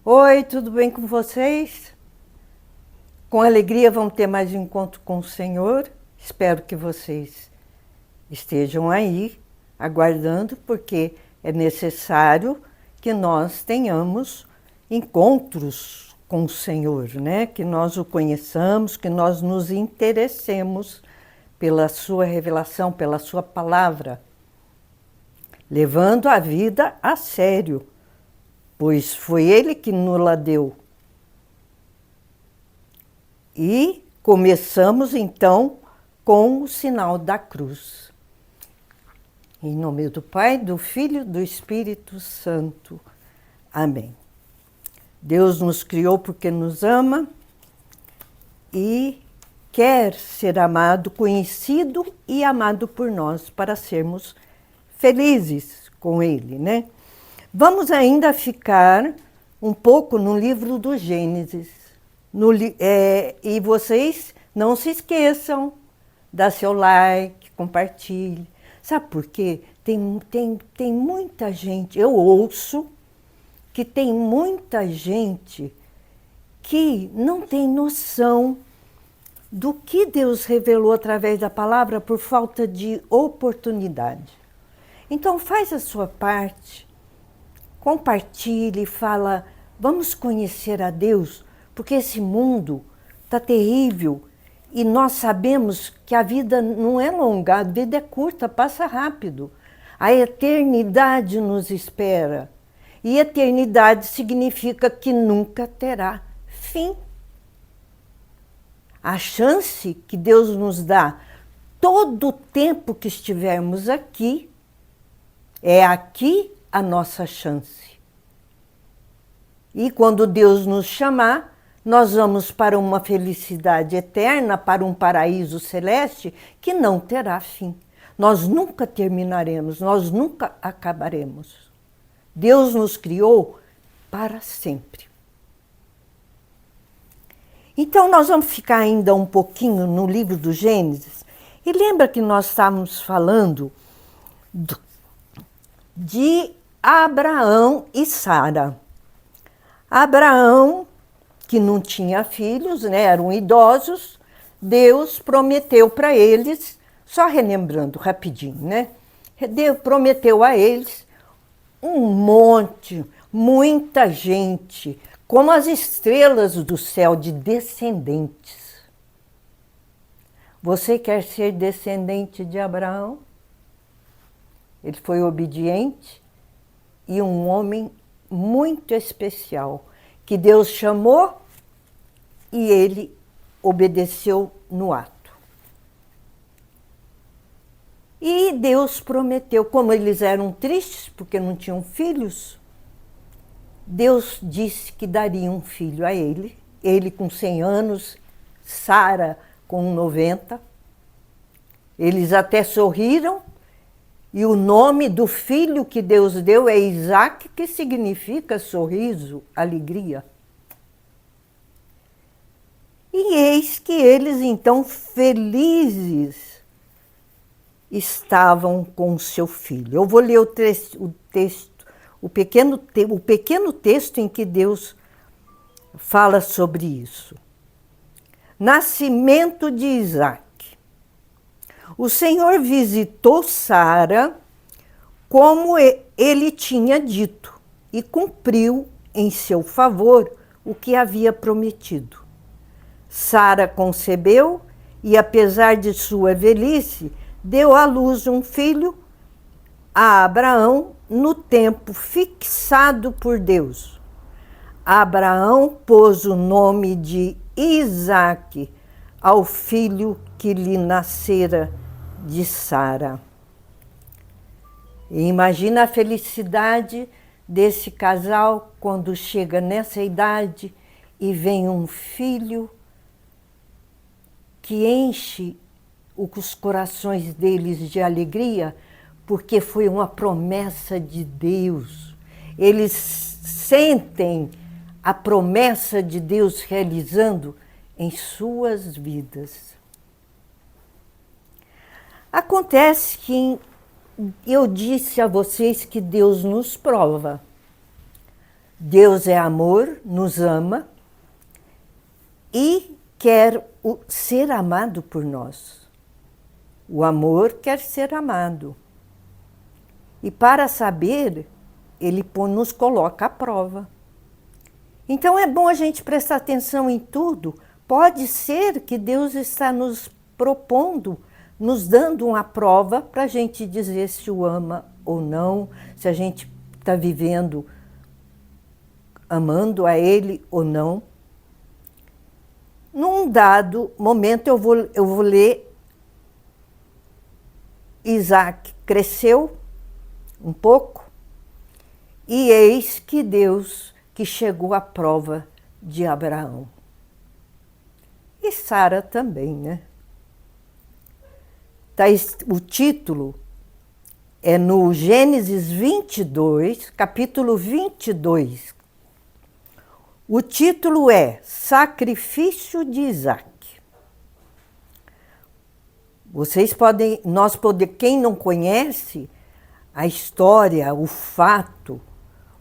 Oi, tudo bem com vocês? Com alegria vamos ter mais um encontro com o Senhor. Espero que vocês estejam aí aguardando, porque é necessário que nós tenhamos encontros com o Senhor, né? Que nós o conheçamos, que nós nos interessemos pela sua revelação, pela sua palavra, levando a vida a sério, pois foi Ele que nos deu. E começamos então com o sinal da cruz. Em nome do Pai, do Filho e do Espírito Santo. Amém. Deus nos criou porque nos ama e quer ser amado, conhecido e amado por nós para sermos felizes com Ele, né? Vamos ainda ficar um pouco no livro do Gênesis. E vocês não se esqueçam, dá seu like, compartilhe. Sabe por quê? Tem muita gente, eu ouço que tem muita gente que não tem noção do que Deus revelou através da palavra por falta de oportunidade. Então faz a sua parte, compartilhe, fala, vamos conhecer a Deus, porque esse mundo está terrível e nós sabemos que a vida não é longa, a vida é curta, passa rápido. A eternidade nos espera. E eternidade significa que nunca terá fim. A chance que Deus nos dá todo o tempo que estivermos aqui, é aqui a nossa chance. E quando Deus nos chamar, nós vamos para uma felicidade eterna, para um paraíso celeste que não terá fim. Nós nunca terminaremos, nós nunca acabaremos. Deus nos criou para sempre. Então nós vamos ficar ainda um pouquinho no livro do Gênesis. E lembra que nós estávamos falando de Abraão e Sara. Abraão, que não tinha filhos, né, eram idosos, Deus prometeu para eles, só relembrando rapidinho, né? Deus prometeu a eles um monte, muita gente, como as estrelas do céu, de descendentes. Você quer ser descendente de Abraão? Ele foi obediente e um homem muito especial, que Deus chamou e ele obedeceu no ato. E Deus prometeu, como eles eram tristes porque não tinham filhos, Deus disse que daria um filho a ele com 100 anos, Sara com 90. Eles até sorriram, e o nome do filho que Deus deu é Isaac, que significa sorriso, alegria. E eis que eles, então, felizes, estavam com seu filho. Eu vou ler o pequeno texto em que Deus fala sobre isso. Nascimento de Isaac. O Senhor visitou Sara como ele tinha dito e cumpriu em seu favor o que havia prometido. Sara concebeu e, apesar de sua velhice, deu à luz um filho a Abraão no tempo fixado por Deus. Abraão pôs o nome de Isaque ao filho que lhe nascera de Sara. E imagina a felicidade desse casal quando chega nessa idade e vem um filho que enche os corações deles de alegria, porque foi uma promessa de Deus. Eles sentem a promessa de Deus realizando em suas vidas. Acontece que eu disse a vocês que Deus nos prova. Deus é amor, nos ama e quer ser amado por nós. O amor quer ser amado. E para saber, ele nos coloca à prova. Então é bom a gente prestar atenção em tudo. Pode ser que Deus está nos propondo, nos dando uma prova para a gente dizer se o ama ou não, se a gente está vivendo amando a Ele ou não. Num dado momento eu vou ler. Isaac cresceu um pouco e eis que Deus que chegou à prova de Abraão. E Sara também, né? O título é no Gênesis 22, capítulo 22. O título é Sacrifício de Isaac. Quem não conhece a história, o fato,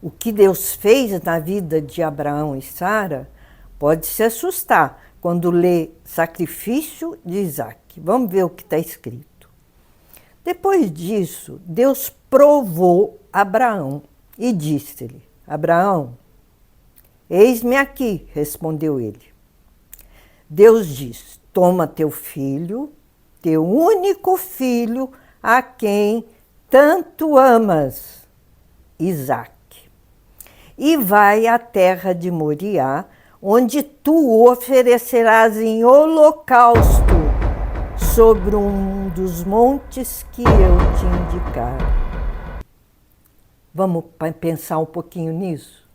o que Deus fez na vida de Abraão e Sara, pode se assustar quando lê Sacrifício de Isaac. Vamos ver o que está escrito. Depois disso, Deus provou Abraão e disse-lhe: Abraão, eis-me aqui, respondeu ele. Deus diz: toma teu filho, teu único filho, a quem tanto amas, Isaque, e vai à terra de Moriá, onde tu o oferecerás em holocausto sobre um dos montes que eu te indicar. Vamos pensar um pouquinho nisso?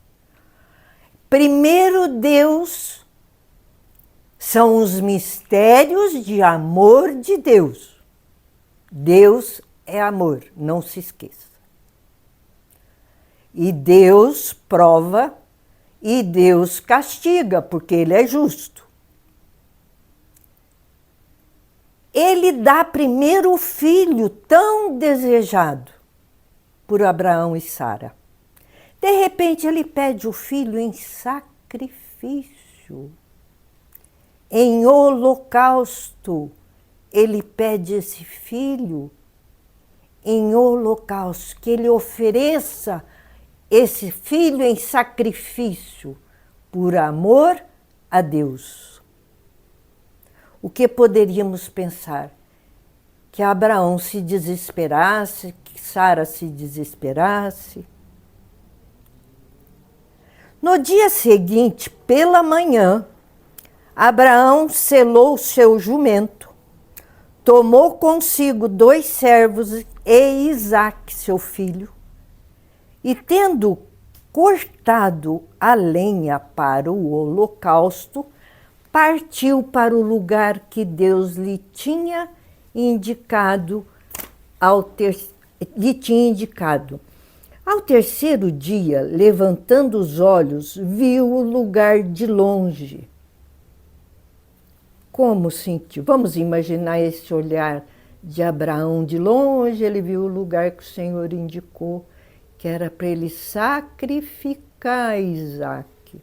Primeiro, Deus são os mistérios de amor de Deus. Deus é amor, não se esqueça. E Deus prova e Deus castiga, porque Ele é justo. Ele dá primeiro o filho tão desejado por Abraão e Sara. De repente, ele pede o filho em sacrifício, em holocausto. Ele pede esse filho em holocausto, que ele ofereça esse filho em sacrifício por amor a Deus. O que poderíamos pensar? Que Abraão se desesperasse, que Sara se desesperasse. No dia seguinte, pela manhã, Abraão selou o seu jumento, tomou consigo 2 servos e Isaque, seu filho, e tendo cortado a lenha para o holocausto, partiu para o lugar que Deus lhe tinha indicado. Ao terceiro dia, levantando os olhos, viu o lugar de longe. Como sentiu? Vamos imaginar esse olhar de Abraão de longe. Ele viu o lugar que o Senhor indicou, que era para ele sacrificar Isaque.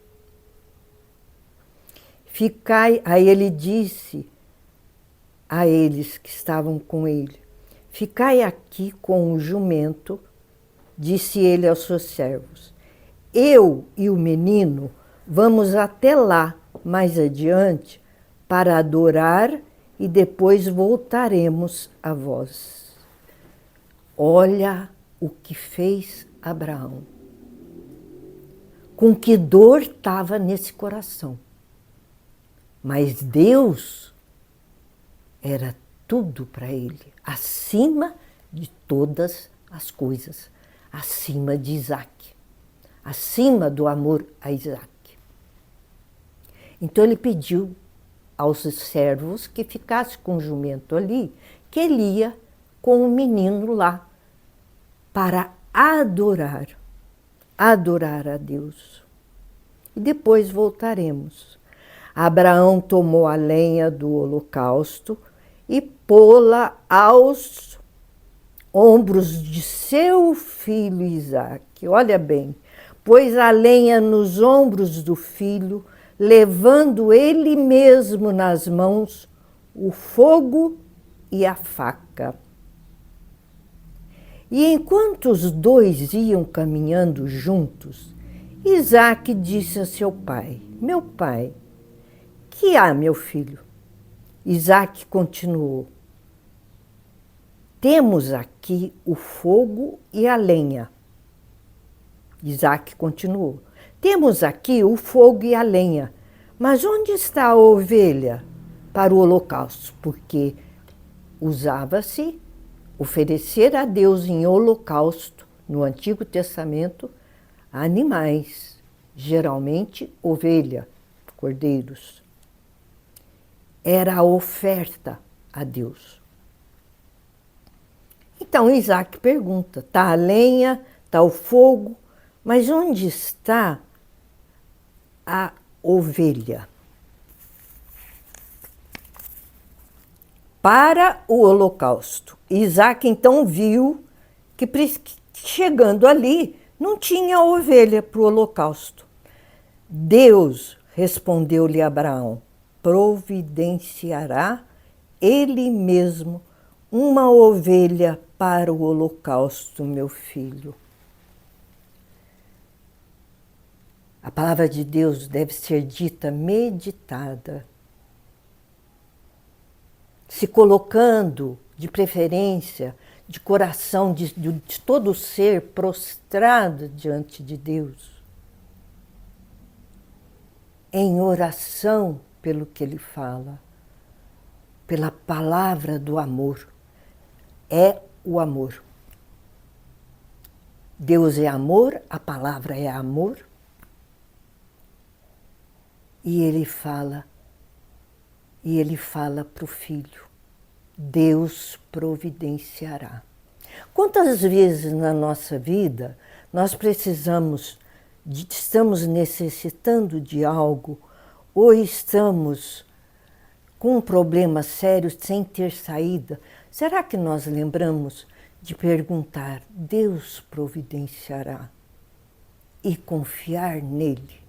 Aí ele disse a eles que estavam com ele: ficai aqui com o jumento, disse ele aos seus servos. Eu e o menino vamos até lá mais adiante para adorar e depois voltaremos a vós. Olha o que fez Abraão. Com que dor estava nesse coração. Mas Deus era tudo para ele, acima de todas as coisas, acima de Isaque, acima do amor a Isaque. Então ele pediu aos servos que ficasse com o jumento ali, que ele ia com o menino lá para adorar a Deus. E depois voltaremos. Abraão tomou a lenha do holocausto e pô-la aos ombros de seu filho Isaque. Olha bem, pôs a lenha nos ombros do filho, levando ele mesmo nas mãos o fogo e a faca. E enquanto os dois iam caminhando juntos, Isaque disse a seu pai: meu pai, que há, meu filho? Isaque continuou: temos aqui o fogo e a lenha. Isaque continuou: temos aqui o fogo e a lenha, mas onde está a ovelha para o holocausto? Porque usava-se oferecer a Deus em holocausto, no Antigo Testamento, animais, geralmente ovelha, cordeiros. Era a oferta a Deus. Então Isaque pergunta: está a lenha, está o fogo, mas onde está a ovelha? Para o holocausto. Isaque então viu que chegando ali não tinha ovelha para o holocausto. Deus, respondeu-lhe Abraão, providenciará ele mesmo uma ovelha para o holocausto, meu filho. A palavra de Deus deve ser dita, meditada, se colocando, de preferência, de coração, de todo o ser prostrado diante de Deus, em oração pelo que Ele fala, pela palavra do amor. É o amor. Deus é amor, a palavra é amor. E Ele fala para o Filho: Deus providenciará. Quantas vezes na nossa vida nós estamos necessitando de algo, ou estamos com um problema sério sem ter saída? Será que nós lembramos de perguntar: Deus providenciará? E confiar nele?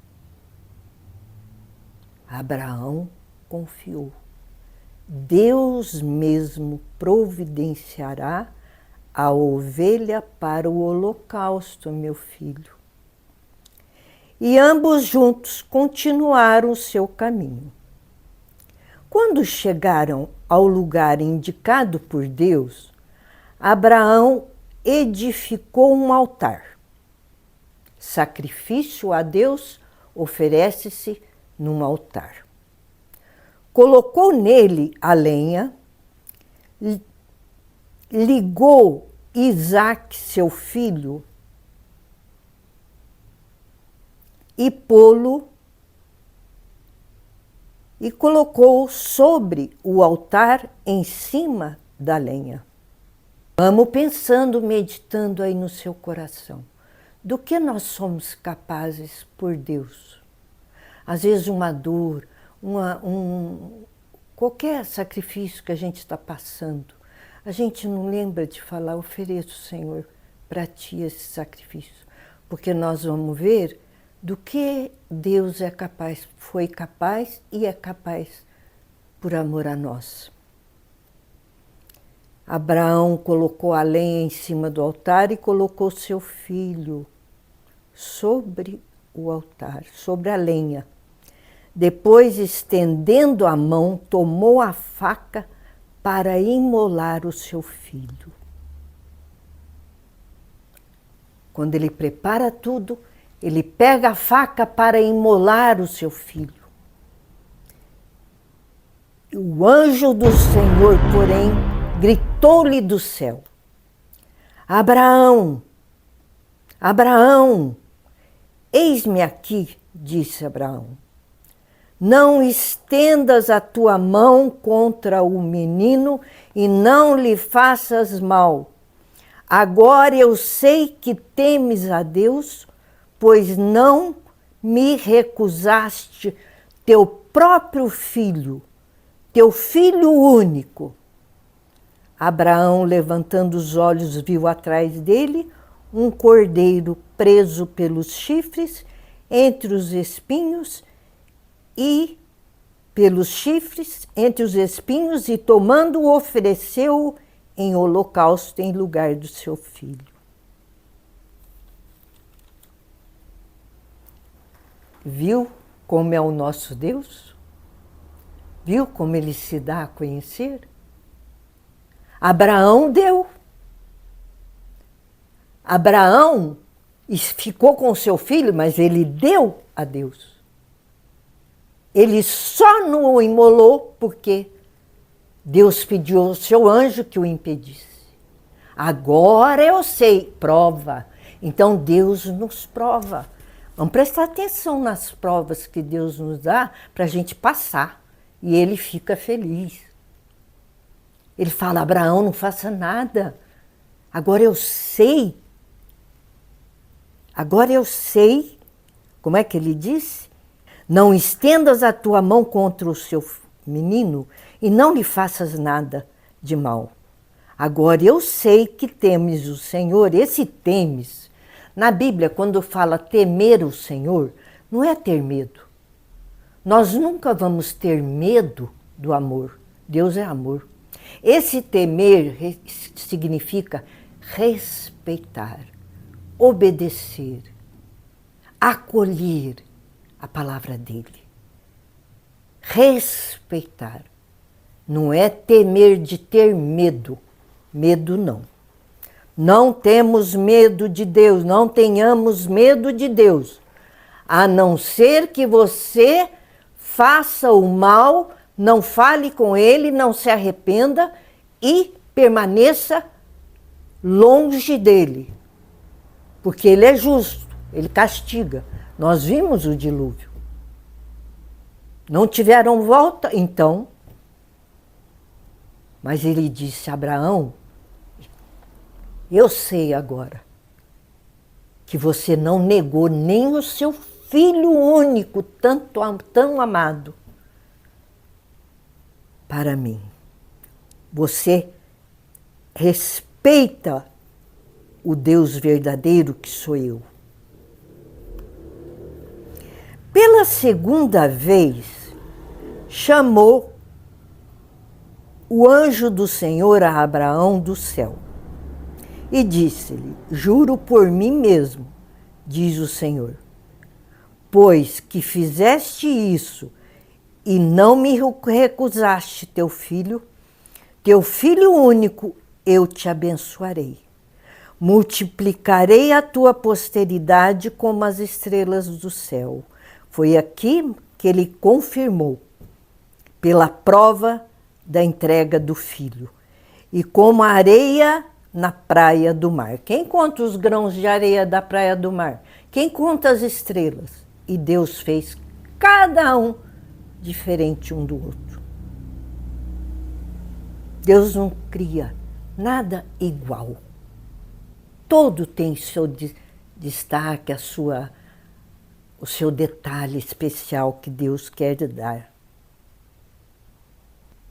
Abraão confiou. Deus mesmo providenciará a ovelha para o holocausto, meu filho. E ambos juntos continuaram o seu caminho. Quando chegaram ao lugar indicado por Deus, Abraão edificou um altar. Sacrifício a Deus oferece-se num altar. Colocou nele a lenha, ligou Isaque, seu filho, e pô-lo e colocou sobre o altar em cima da lenha. Vamos pensando, meditando aí no seu coração. Do que nós somos capazes por Deus? Às vezes uma dor, qualquer sacrifício que a gente está passando, a gente não lembra de falar: ofereço, Senhor, para Ti esse sacrifício. Porque nós vamos ver do que Deus é capaz, foi capaz e é capaz por amor a nós. Abraão colocou a lenha em cima do altar e colocou seu filho sobre o altar, sobre a lenha. Depois, estendendo a mão, tomou a faca para imolar o seu filho. Quando ele prepara tudo, ele pega a faca para imolar o seu filho. O anjo do Senhor, porém, gritou-lhe do céu: Abraão, Abraão, eis-me aqui, disse Abraão. Não estendas a tua mão contra o menino e não lhe faças mal. Agora eu sei que temes a Deus, pois não me recusaste teu próprio filho, teu filho único. Abraão, levantando os olhos, viu atrás dele um cordeiro preso pelos chifres entre os espinhos e tomando-o ofereceu-o em holocausto em lugar do seu filho. Viu como é o nosso Deus? Viu como ele se dá a conhecer? Abraão deu. Abraão ficou com seu filho, mas ele deu a Deus. Ele só não o imolou porque Deus pediu ao seu anjo que o impedisse. Agora eu sei, prova. Então Deus nos prova. Vamos prestar atenção nas provas que Deus nos dá para a gente passar. E ele fica feliz. Ele fala, Abraão, não faça nada. Agora eu sei. Como é que ele disse? Não estendas a tua mão contra o seu menino e não lhe faças nada de mal. Agora eu sei que temes o Senhor, esse temes. Na Bíblia, quando fala temer o Senhor, não é ter medo. Nós nunca vamos ter medo do amor. Deus é amor. Esse temer significa respeitar, obedecer, acolher a palavra dele. Respeitar. Não é temer de ter medo. Medo não. Não temos medo de Deus, não tenhamos medo de Deus. A não ser que você faça o mal, não fale com ele, não se arrependa e permaneça longe dele. Porque ele é justo, ele castiga. Nós vimos o dilúvio. Não tiveram volta, então. Mas ele disse a Abraão, eu sei agora que você não negou nem o seu filho único, tão amado, para mim. Você respeita o Deus verdadeiro que sou eu. Pela segunda vez, chamou o anjo do Senhor a Abraão do céu e disse-lhe, juro por mim mesmo, diz o Senhor, pois que fizeste isso e não me recusaste teu filho único, eu te abençoarei. Multiplicarei a tua posteridade como as estrelas do céu. Foi aqui que ele confirmou, pela prova da entrega do filho. E como a areia na praia do mar. Quem conta os grãos de areia da praia do mar? Quem conta as estrelas? E Deus fez cada um diferente um do outro. Deus não cria nada igual. Todo tem seu destaque, o seu detalhe especial que Deus quer dar.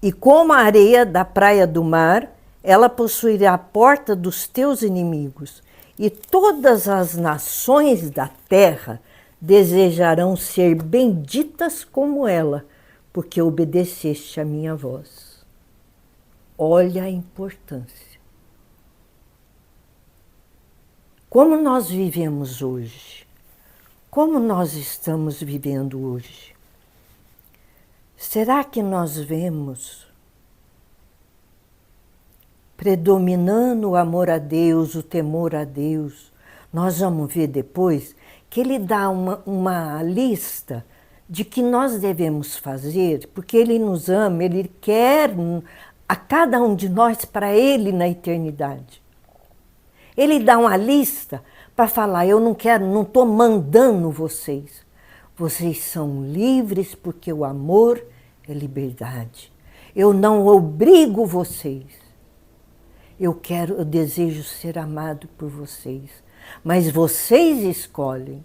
E como a areia da praia do mar, ela possuirá a porta dos teus inimigos, e todas as nações da terra desejarão ser benditas como ela, porque obedeceste a minha voz. Olha a importância. Como nós vivemos hoje? Como nós estamos vivendo hoje? Será que nós vemos predominando o amor a Deus, o temor a Deus? Nós vamos ver depois que ele dá uma lista de que nós devemos fazer, porque ele nos ama, ele quer a cada um de nós para ele na eternidade. Ele dá uma lista para falar, eu não quero, não estou mandando vocês. Vocês são livres porque o amor é liberdade. Eu não obrigo vocês. Eu desejo ser amado por vocês. Mas vocês escolhem.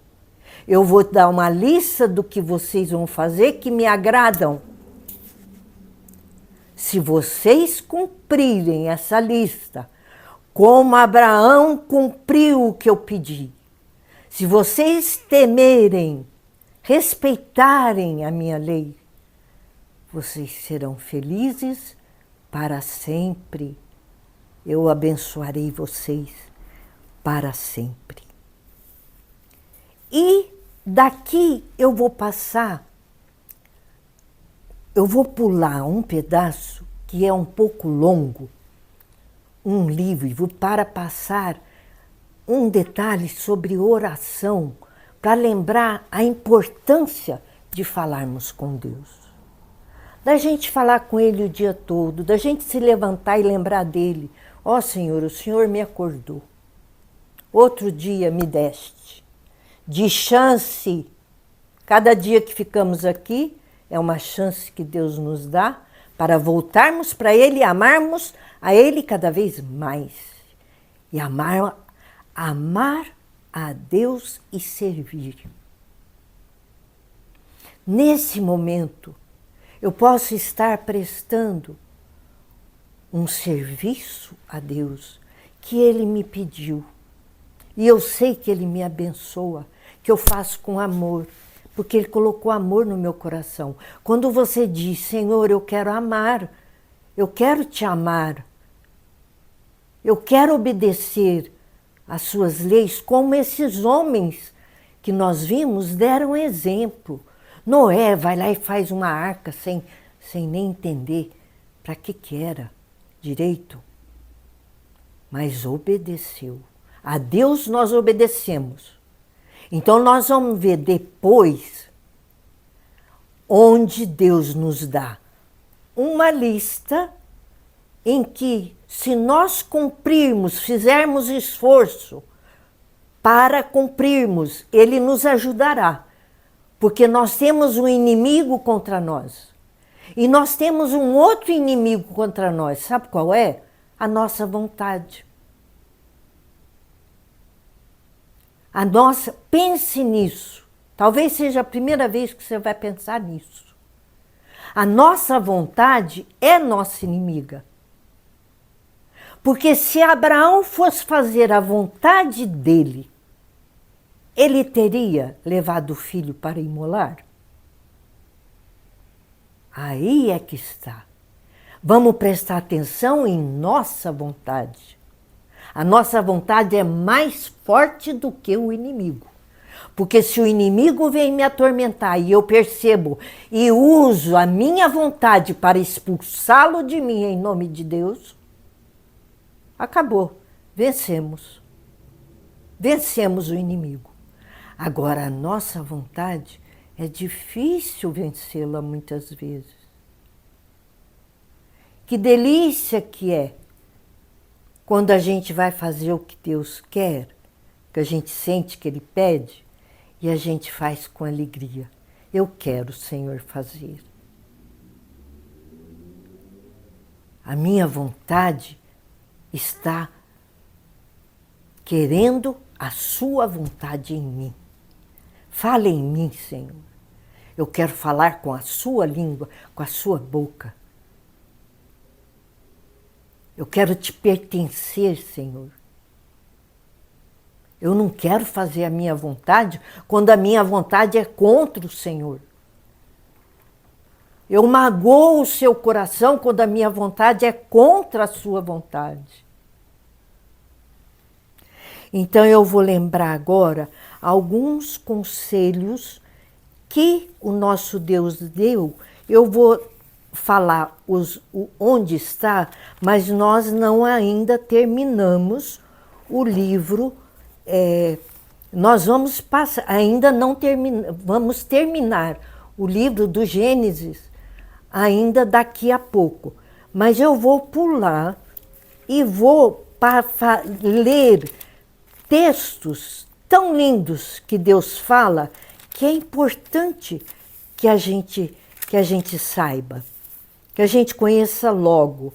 Eu vou dar uma lista do que vocês vão fazer que me agradam. Se vocês cumprirem essa lista como Abraão cumpriu o que eu pedi. Se vocês temerem, respeitarem a minha lei, vocês serão felizes para sempre. Eu abençoarei vocês para sempre. E daqui eu vou pular um pedaço que é um pouco longo, um livro, para passar um detalhe sobre oração, para lembrar a importância de falarmos com Deus. Da gente falar com Ele o dia todo, da gente se levantar e lembrar dele. Ó Senhor, o Senhor me acordou. Outro dia me deste. De chance, cada dia que ficamos aqui é uma chance que Deus nos dá para voltarmos para Ele e amarmos a Ele cada vez mais. E amar a Deus e servir. Nesse momento, eu posso estar prestando um serviço a Deus que Ele me pediu. E eu sei que Ele me abençoa, que eu faço com amor, porque Ele colocou amor no meu coração. Quando você diz, Senhor, eu quero amar, eu quero te amar, eu quero obedecer às suas leis, como esses homens que nós vimos deram exemplo. Noé vai lá e faz uma arca sem nem entender para que era direito, mas obedeceu. A Deus nós obedecemos. Então nós vamos ver depois onde Deus nos dá uma lista em que, se nós cumprirmos, fizermos esforço para cumprirmos, Ele nos ajudará. Porque nós temos um inimigo contra nós. E nós temos um outro inimigo contra nós. Sabe qual é? A nossa vontade. Pense nisso. Talvez seja a primeira vez que você vai pensar nisso. A nossa vontade é nossa inimiga. Porque se Abraão fosse fazer a vontade dele, ele teria levado o filho para imolar? Aí é que está. Vamos prestar atenção em nossa vontade. A nossa vontade é mais forte do que o inimigo. Porque se o inimigo vem me atormentar e eu percebo e uso a minha vontade para expulsá-lo de mim em nome de Deus, acabou. Vencemos. Vencemos o inimigo. Agora, a nossa vontade é difícil vencê-la muitas vezes. Que delícia que é quando a gente vai fazer o que Deus quer, que a gente sente que Ele pede, e a gente faz com alegria. Eu quero, Senhor, fazer. A minha vontade está querendo a sua vontade em mim. Fala em mim, Senhor. Eu quero falar com a sua língua, com a sua boca. Eu quero te pertencer, Senhor. Eu não quero fazer a minha vontade quando a minha vontade é contra o Senhor. Eu magoo o seu coração quando a minha vontade é contra a sua vontade. Então eu vou lembrar agora alguns conselhos que o nosso Deus deu. Eu vou falar onde está, mas nós não ainda terminamos o livro. Nós vamos passar, ainda não vamos terminar o livro do Gênesis ainda daqui a pouco. Mas eu vou pular e vou ler textos tão lindos que Deus fala, que é importante que a gente saiba, que a gente conheça logo,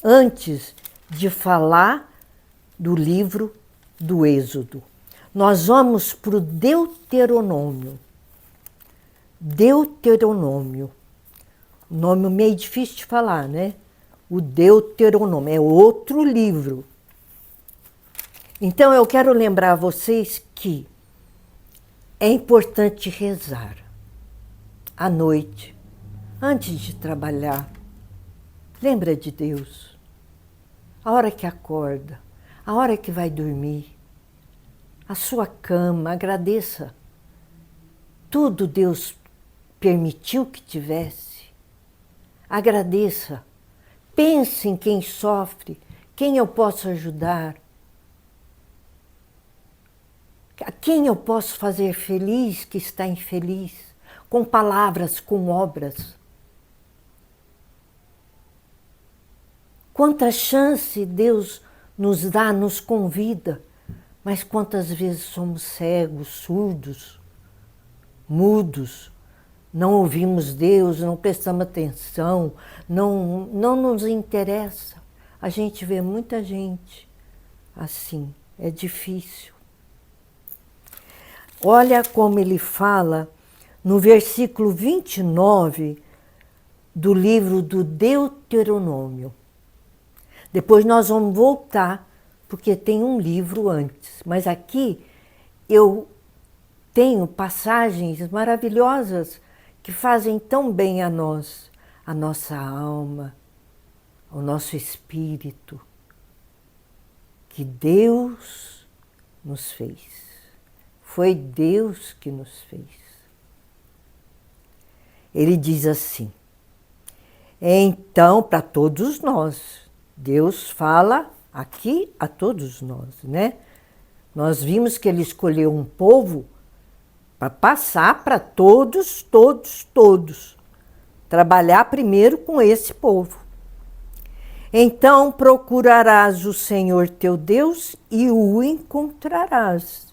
antes de falar do livro do Êxodo. Nós vamos para o Deuteronômio. Deuteronômio. Nome meio difícil de falar, né? O Deuteronômio é outro livro. Então eu quero lembrar a vocês que é importante rezar à noite, antes de trabalhar. Lembra de Deus. A hora que acorda, a hora que vai dormir, a sua cama, agradeça. Tudo Deus permitiu que tivesse. Agradeça. Pense em quem sofre, quem eu posso ajudar. A quem eu posso fazer feliz que está infeliz, com palavras, com obras. Quanta chance Deus nos dá, nos convida, mas quantas vezes somos cegos, surdos, mudos, não ouvimos Deus, não prestamos atenção, não nos interessa. A gente vê muita gente assim, é difícil. Olha como ele fala no versículo 29 do livro do Deuteronômio. Depois nós vamos voltar, porque tem um livro antes. Mas aqui eu tenho passagens maravilhosas que fazem tão bem a nós, a nossa alma, ao nosso espírito, que Deus nos fez. Foi Deus que nos fez. Ele diz assim, então, para todos nós, Deus fala aqui a todos nós, né? Nós vimos que ele escolheu um povo para passar para todos. Trabalhar primeiro com esse povo. Então procurarás o Senhor teu Deus e o encontrarás,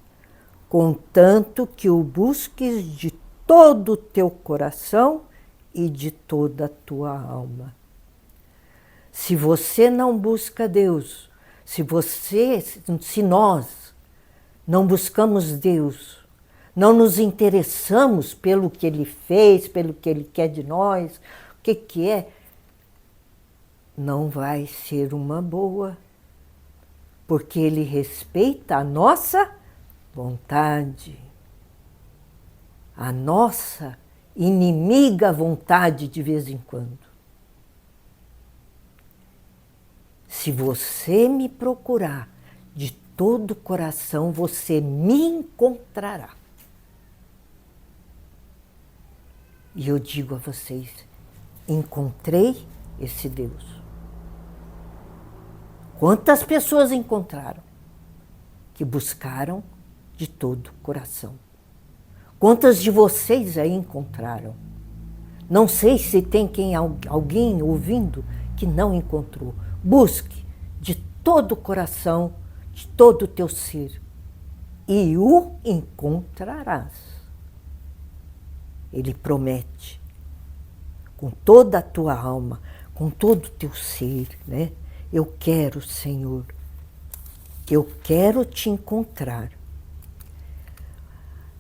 contanto que o busques de todo o teu coração e de toda a tua alma. Se você não busca Deus, se nós não buscamos Deus, não nos interessamos pelo que Ele fez, pelo que Ele quer de nós, o que é, não vai ser uma boa, porque Ele respeita a nossa vontade, a nossa inimiga vontade de vez em quando. Se você me procurar de todo o coração, você me encontrará. E eu digo a vocês, encontrei esse Deus. Quantas pessoas encontraram que buscaram de todo o coração? Quantas de vocês aí encontraram? Não sei se tem alguém ouvindo que não encontrou. Busque de todo o coração, de todo o teu ser, e o encontrarás. Ele promete, com toda a tua alma, com todo o teu ser, né? Eu quero, Senhor, eu quero te encontrar.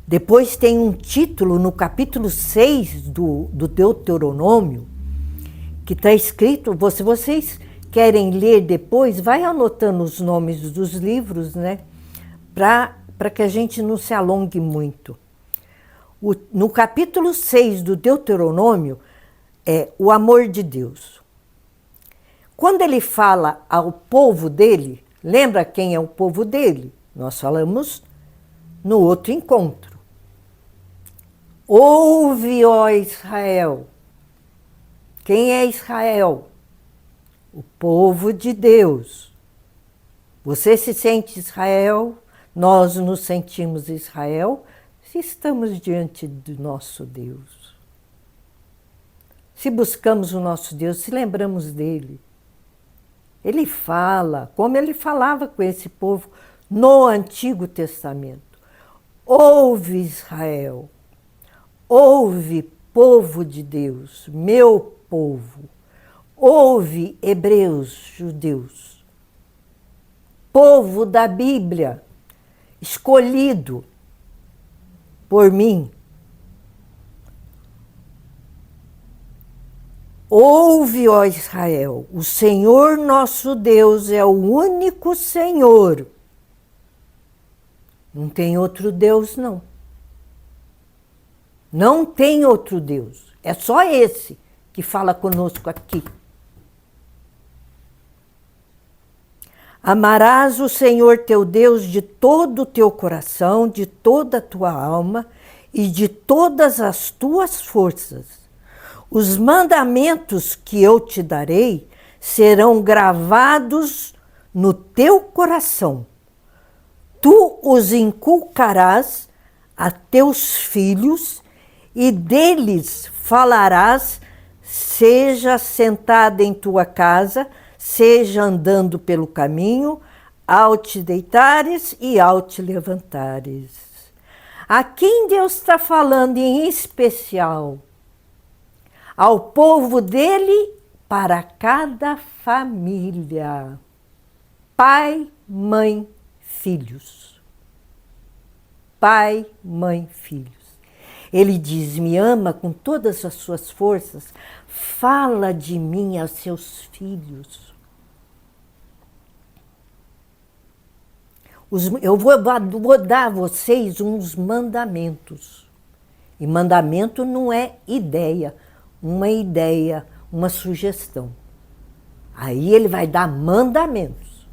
Depois tem um título no capítulo 6 do Deuteronômio, que está escrito, se vocês querem ler depois, vai anotando os nomes dos livros, né? Para que a gente não se alongue muito. No capítulo 6 do Deuteronômio, é o amor de Deus. Quando ele fala ao povo dele, lembra quem é o povo dele? Nós falamos no outro encontro. Ouve, ó Israel. Quem é Israel? O povo de Deus. Você se sente Israel, nós nos sentimos Israel, se estamos diante do nosso Deus. Se buscamos o nosso Deus, se lembramos dele. Ele fala, como ele falava com esse povo no Antigo Testamento. Ouve, Israel, ouve, povo de Deus, meu povo. Ouve, hebreus, judeus, povo da Bíblia, escolhido por mim. Ouve, ó Israel, o Senhor nosso Deus é o único Senhor. Não tem outro Deus, não. Não tem outro Deus. É só esse que fala conosco aqui. Amarás o Senhor teu Deus de todo o teu coração, de toda a tua alma e de todas as tuas forças. Os mandamentos que eu te darei serão gravados no teu coração. Tu os inculcarás a teus filhos e deles falarás, seja sentada em tua casa, seja andando pelo caminho, ao te deitares e ao te levantares. A quem Deus está falando em especial? Ao povo dele, para cada família. Pai, mãe, filhos. Pai, mãe, filhos. Ele diz, me ama com todas as suas forças, fala de mim aos seus filhos. Eu vou dar a vocês uns mandamentos. E mandamento não é ideia, uma sugestão. Aí ele vai dar mandamentos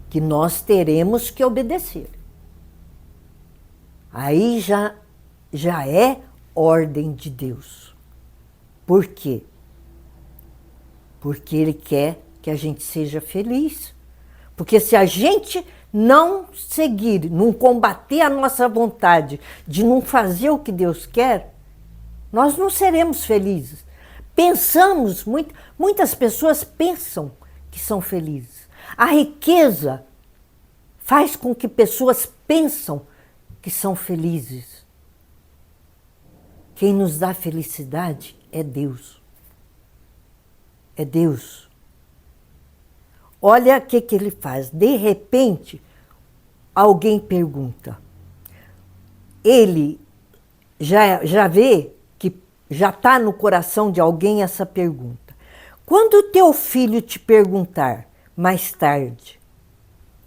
que nós teremos que obedecer. Aí já é ordem de Deus. Por quê? Porque Ele quer que a gente seja feliz. Porque se a gente não seguir, não combater a nossa vontade de não fazer o que Deus quer, nós não seremos felizes. Pensamos, muitas pessoas pensam que são felizes. A riqueza faz com que pessoas pensam que são felizes. Quem nos dá felicidade é Deus. É Deus. Olha o que ele faz. De repente, alguém pergunta. Ele já vê que já está no coração de alguém essa pergunta. Quando o teu filho te perguntar mais tarde,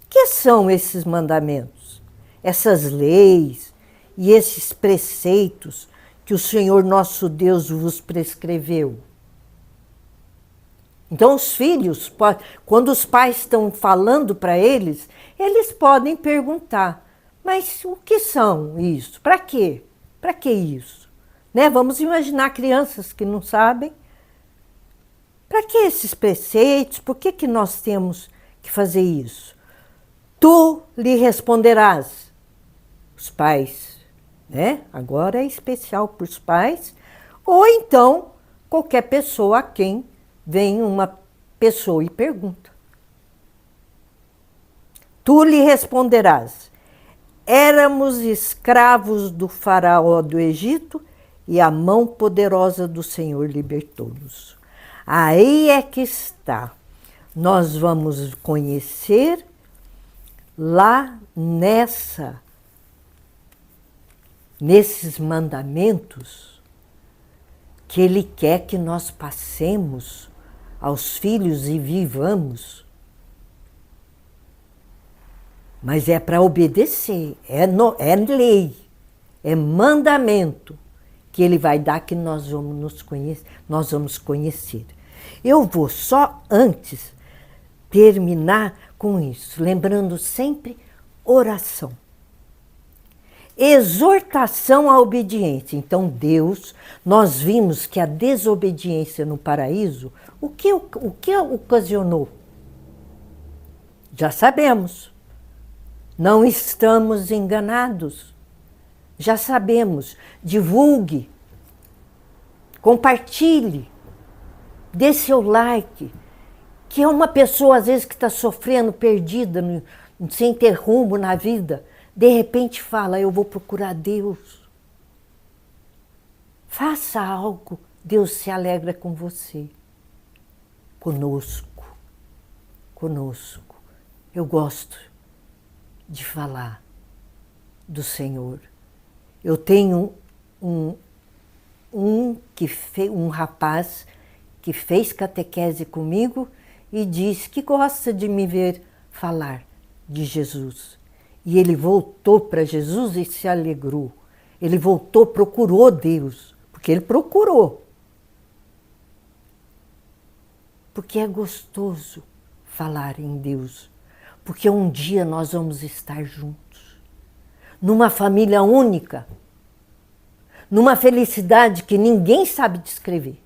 o que são esses mandamentos, essas leis e esses preceitos que o Senhor nosso Deus vos prescreveu? Então os filhos, quando os pais estão falando para eles, eles podem perguntar, mas o que são isso? Para quê? Para que isso? Né? Vamos imaginar crianças que não sabem. Para que esses preceitos? Por que nós temos que fazer isso? Tu lhe responderás. Os pais, né? Agora é especial para os pais, ou então qualquer pessoa a quem vem uma pessoa e pergunta. Tu lhe responderás, éramos escravos do faraó do Egito e a mão poderosa do Senhor libertou-nos. Aí é que está. Nós vamos conhecer lá nesses mandamentos que Ele quer que nós passemos aos filhos e vivamos. Mas é para obedecer, é lei, é mandamento que Ele vai dar que nós vamos conhecer. Eu vou só antes terminar com isso, lembrando sempre oração. Exortação à obediência. Então Deus, nós vimos que a desobediência no paraíso, o que ocasionou? Já sabemos. Não estamos enganados. Já sabemos. Divulgue, compartilhe, dê seu like. Que é uma pessoa, às vezes, que está sofrendo, perdida, sem ter rumo na vida, de repente fala, eu vou procurar Deus. Faça algo, Deus se alegra com você. Conosco. Eu gosto de falar do Senhor. Eu tenho um rapaz que fez catequese comigo e diz que gosta de me ver falar de Jesus. E ele voltou para Jesus e se alegrou. Ele voltou, procurou Deus, porque ele procurou. Porque é gostoso falar em Deus, porque um dia nós vamos estar juntos, numa família única, numa felicidade que ninguém sabe descrever.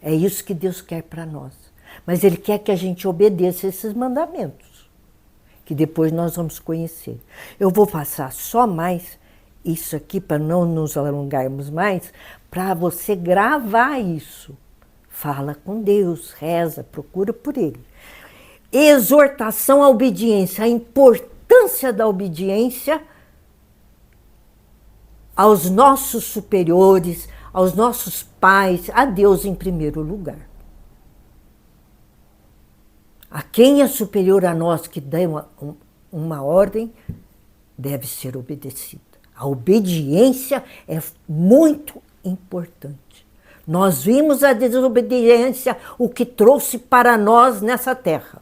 É isso que Deus quer para nós. Mas Ele quer que a gente obedeça esses mandamentos, que depois nós vamos conhecer. Eu vou passar só mais isso aqui, para não nos alongarmos mais, para você gravar isso. Fala com Deus, reza, procura por Ele. Exortação à obediência, a importância da obediência aos nossos superiores, aos nossos pais, a Deus em primeiro lugar. A quem é superior a nós que dá uma ordem, deve ser obedecida. A obediência é muito importante. Nós vimos a desobediência, o que trouxe para nós nessa terra.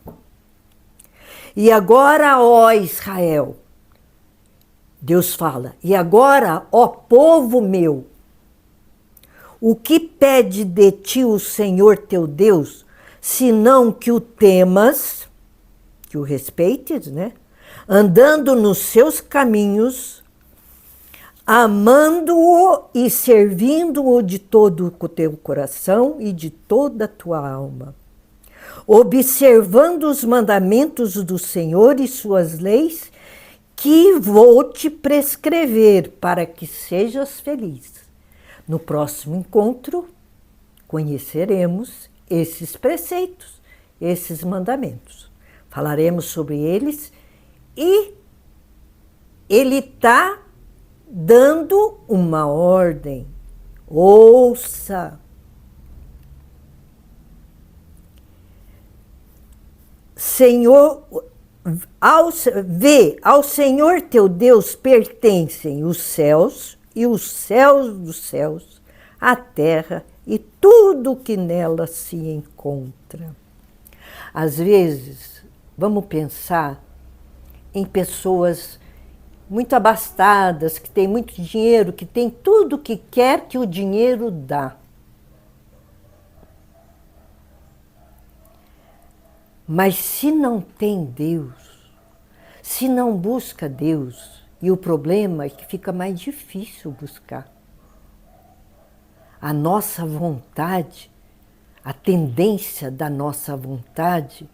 E agora, ó Israel, Deus fala, e agora, ó povo meu, o que pede de ti o Senhor teu Deus, senão que o temas, que o respeites, né? Andando nos seus caminhos, amando-o e servindo-o de todo o teu coração e de toda a tua alma, observando os mandamentos do Senhor e suas leis, que vou te prescrever para que sejas feliz. No próximo encontro, conheceremos esses preceitos, esses mandamentos. Falaremos sobre eles e ele está dando uma ordem. Ouça. Senhor, ao Senhor teu Deus pertencem os céus e os céus dos céus, a terra e tudo que nela se encontra. Às vezes, vamos pensar em pessoas muito abastadas, que têm muito dinheiro, que têm tudo que quer que o dinheiro dá. Mas se não tem Deus, se não busca Deus, e o problema é que fica mais difícil buscar. A nossa vontade, a tendência da nossa vontade,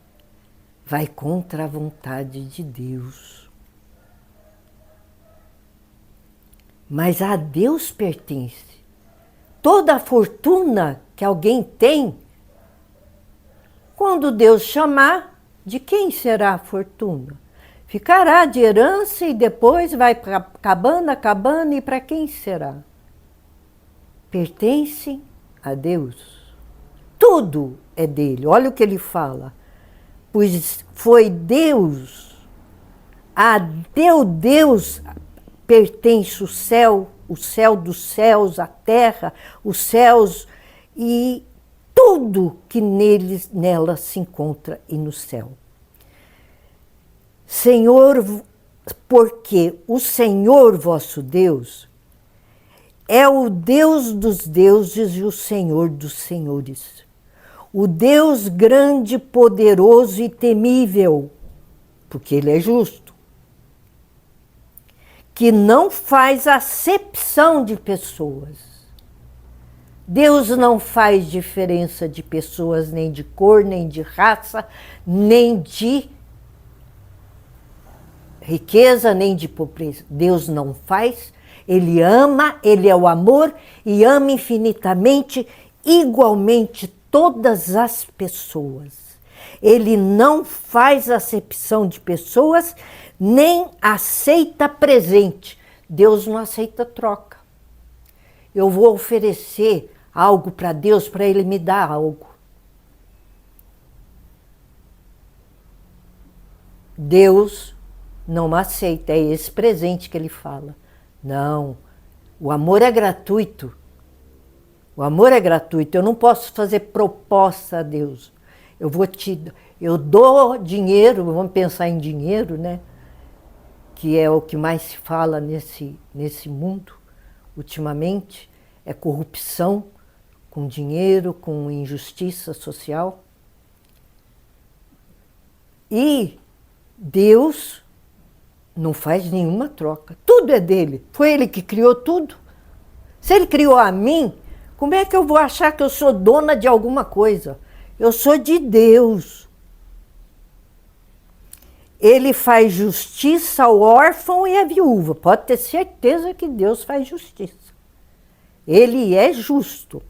vai contra a vontade de Deus. Mas a Deus pertence. Toda a fortuna que alguém tem, quando Deus chamar, de quem será a fortuna? Ficará de herança e depois vai acabando, e para quem será? Pertencem a Deus. Tudo é dele. Olha o que ele fala. Pois foi Deus, a Deus pertence o céu dos céus, a terra, os céus e tudo que nela se encontra e no céu. Senhor, porque o Senhor vosso Deus é o Deus dos deuses e o Senhor dos senhores, o Deus grande, poderoso e temível, porque Ele é justo, que não faz acepção de pessoas. Deus não faz diferença de pessoas, nem de cor, nem de raça, nem de riqueza, nem de pobreza. Deus não faz, Ele ama, Ele é o amor e ama infinitamente, igualmente todas as pessoas. Ele não faz acepção de pessoas, nem aceita presente. Deus não aceita troca. Eu vou oferecer algo para Deus, para Ele me dar algo. Deus não aceita, é esse presente que Ele fala. Não, o amor é gratuito. O amor é gratuito, eu não posso fazer proposta a Deus. Eu dou dinheiro, vamos pensar em dinheiro, né? que é o que mais se fala nesse mundo ultimamente, é corrupção com dinheiro, com injustiça social. E Deus não faz nenhuma troca. Tudo é dele. Foi ele que criou tudo. Se ele criou a mim, como é que eu vou achar que eu sou dona de alguma coisa? Eu sou de Deus. Ele faz justiça ao órfão e à viúva. Pode ter certeza que Deus faz justiça. Ele é justo.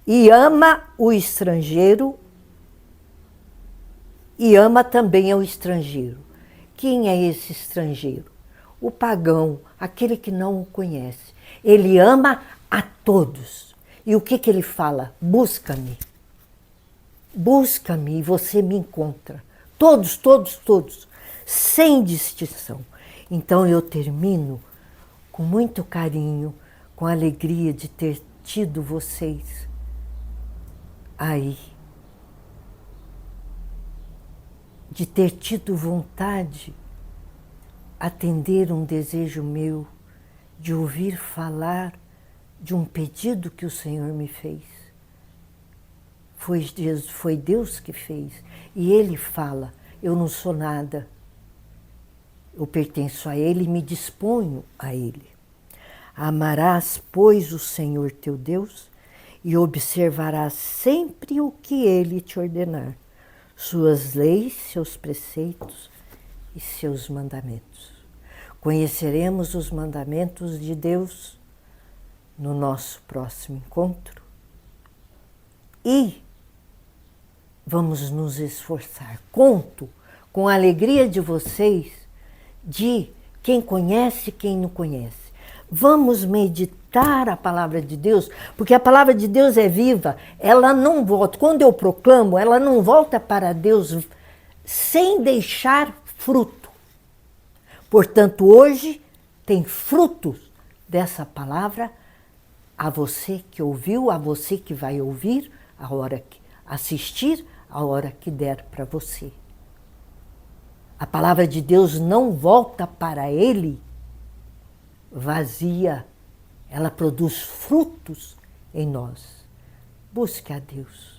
E ama o estrangeiro e ama também ao estrangeiro. Quem é esse estrangeiro? O pagão, aquele que não o conhece. Ele ama a todos. E o que ele fala? Busca-me. Busca-me e você me encontra. Todos, todos, todos. Sem distinção. Então eu termino com muito carinho, com a alegria de ter tido vocês aí. De ter tido vontade, atender um desejo meu, de ouvir falar de um pedido que o Senhor me fez. Foi Deus que fez. E Ele fala, eu não sou nada. Eu pertenço a Ele e me disponho a Ele. Amarás, pois, o Senhor teu Deus e observarás sempre o que Ele te ordenar. Suas leis, seus preceitos e seus mandamentos. Conheceremos os mandamentos de Deus no nosso próximo encontro e vamos nos esforçar. Conto com a alegria de vocês, de quem conhece e quem não conhece. Vamos meditar a palavra de Deus, porque a palavra de Deus é viva, ela não volta. Quando eu proclamo, ela não volta para Deus sem deixar fruto. Portanto, hoje tem frutos dessa palavra a você que ouviu, a você que vai ouvir, a hora que assistir, a hora que der para você. A palavra de Deus não volta para Ele vazia, ela produz frutos em nós. Busque a Deus.